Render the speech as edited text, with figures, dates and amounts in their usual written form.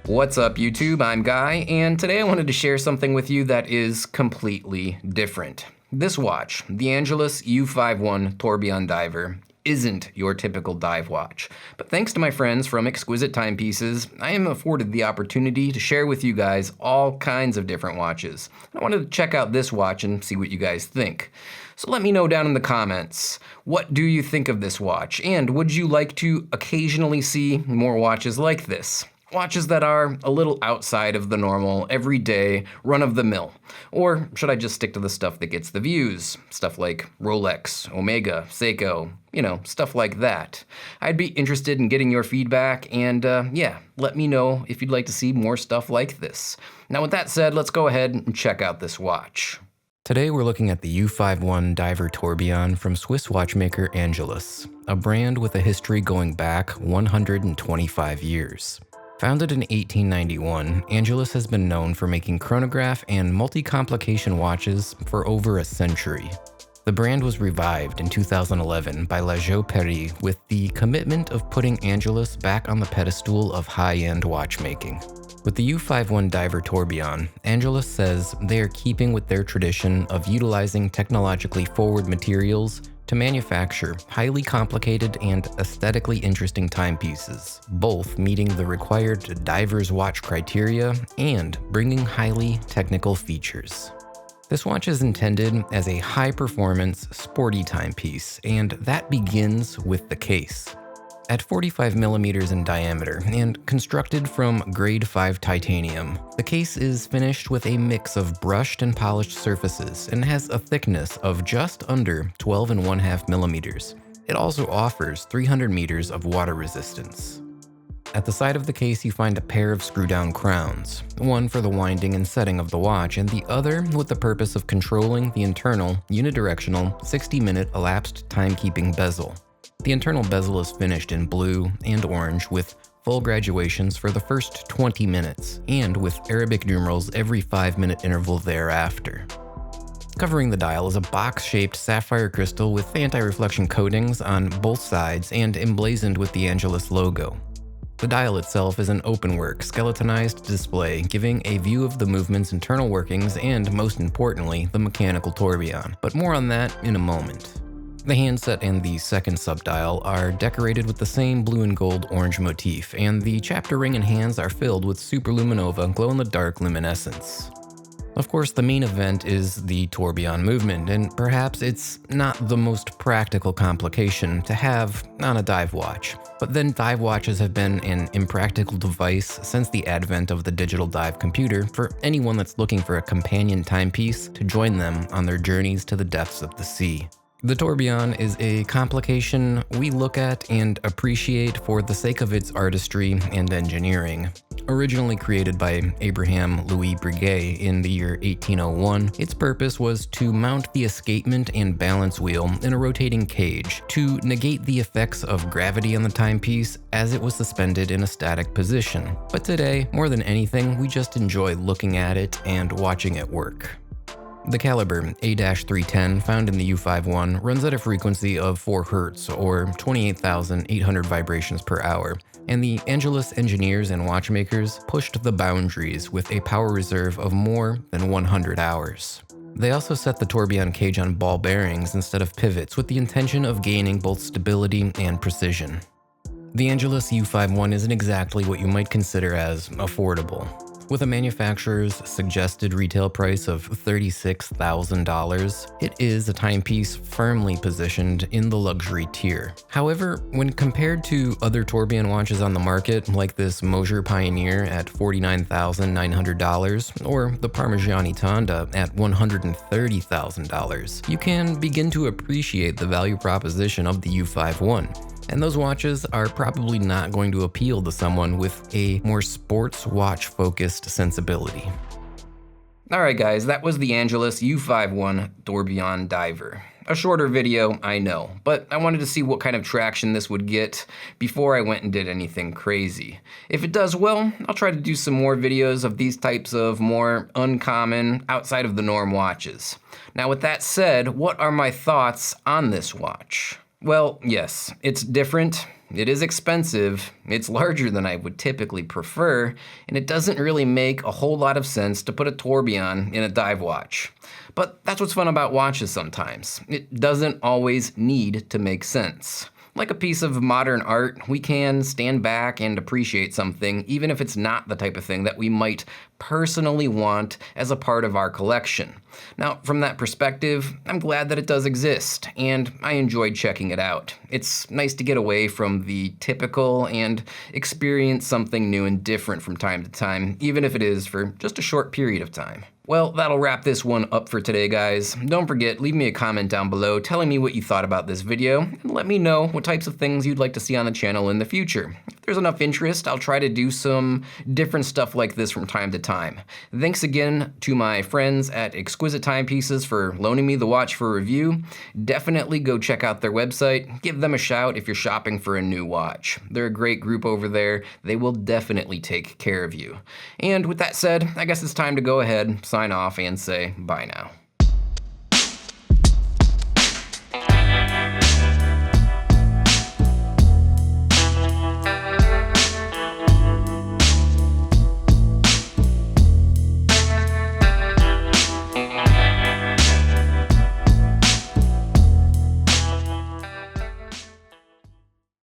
What's up YouTube, I'm Guy, and today I wanted to share something with you that is completely different. This watch, the Angelus U51 Tourbillon Diver, isn't your typical dive watch. But thanks to my friends from Exquisite Timepieces, I am afforded the opportunity to share with you guys all kinds of different watches. I wanted to check out this watch and see what you guys think. So let me know down in the comments, what do you think of this watch? And would you like to occasionally see more watches like this? Watches that are a little outside of the normal, everyday, run-of-the-mill. Or should I just stick to the stuff that gets the views? Stuff like Rolex, Omega, Seiko, stuff like that. I'd be interested in getting your feedback, and yeah, let me know if you'd like to see more stuff like this. Now with that said, let's go ahead and check out this watch. Today we're looking at the U51 Diver Tourbillon from Swiss watchmaker Angelus, a brand with a history going back 125 years. Founded in 1891, Angelus has been known for making chronograph and multi-complication watches for over a century. The brand was revived in 2011 by La Joaillerie with the commitment of putting Angelus back on the pedestal of high-end watchmaking. With the U51 Diver Tourbillon, Angelus says they are keeping with their tradition of utilizing technologically forward materials to manufacture highly complicated and aesthetically interesting timepieces, both meeting the required diver's watch criteria and bringing highly technical features. This watch is intended as a high-performance, sporty timepiece, and that begins with the case. At 45 millimeters in diameter and constructed from grade 5 titanium, the case is finished with a mix of brushed and polished surfaces and has a thickness of just under 12.5 millimeters. It also offers 300 meters of water resistance. At the side of the case, you find a pair of screw-down crowns, one for the winding and setting of the watch, and the other with the purpose of controlling the internal, unidirectional, 60-minute elapsed timekeeping bezel. The internal bezel is finished in blue and orange with full graduations for the first 20 minutes, and with Arabic numerals every 5-minute interval thereafter. Covering the dial is a box-shaped sapphire crystal with anti-reflection coatings on both sides and emblazoned with the Angelus logo. The dial itself is an openwork, skeletonized display, giving a view of the movement's internal workings and, most importantly, the mechanical tourbillon, but more on that in a moment. The handset and the second subdial are decorated with the same blue and gold orange motif, and the chapter ring and hands are filled with superluminova glow-in-the-dark luminescence. Of course, the main event is the tourbillon movement, and perhaps it's not the most practical complication to have on a dive watch. But then dive watches have been an impractical device since the advent of the digital dive computer for anyone that's looking for a companion timepiece to join them on their journeys to the depths of the sea. The tourbillon is a complication we look at and appreciate for the sake of its artistry and engineering. Originally created by Abraham Louis Breguet in the year 1801, its purpose was to mount the escapement and balance wheel in a rotating cage to negate the effects of gravity on the timepiece as it was suspended in a static position. But today, more than anything, we just enjoy looking at it and watching it work. The caliber A-310 found in the U51 runs at a frequency of 4 Hz or 28,800 vibrations per hour, and the Angelus engineers and watchmakers pushed the boundaries with a power reserve of more than 100 hours. They also set the tourbillon cage on ball bearings instead of pivots with the intention of gaining both stability and precision. The Angelus U51 isn't exactly what you might consider as affordable. With a manufacturer's suggested retail price of $36,000, it is a timepiece firmly positioned in the luxury tier. However, when compared to other tourbillon watches on the market, like this Mosier Pioneer at $49,900 or the Parmigiani Tonda at $130,000, you can begin to appreciate the value proposition of the U51. And those watches are probably not going to appeal to someone with a more sports watch-focused sensibility. Alright guys, that was the Angelus U51 Tourbillon Diver. A shorter video, I know, but I wanted to see what kind of traction this would get before I went and did anything crazy. If it does well, I'll try to do some more videos of these types of more uncommon, outside of the norm watches. Now with that said, what are my thoughts on this watch? Well, yes, it's different. it is expensive, it's larger than I would typically prefer, and it doesn't really make a whole lot of sense to put a tourbillon in a dive watch. But that's what's fun about watches sometimes. It doesn't always need to make sense. Like a piece of modern art, we can stand back and appreciate something even if it's not the type of thing that we might personally want as a part of our collection. Now, from that perspective, I'm glad that it does exist, and I enjoyed checking it out. It's nice to get away from the typical and experience something new and different from time to time, even if it is for just a short period of time. Well, that'll wrap this one up for today, guys. Don't forget, leave me a comment down below telling me what you thought about this video, and let me know what types of things you'd like to see on the channel in the future. If there's enough interest, I'll try to do some different stuff like this from time to time. Thanks again to my friends at Exquisite Timepieces for loaning me the watch for review. Definitely go check out their website. Give them a shout if you're shopping for a new watch. They're a great group over there. They will definitely take care of you. And with that said, I guess it's time to go ahead, sign off, and say bye now.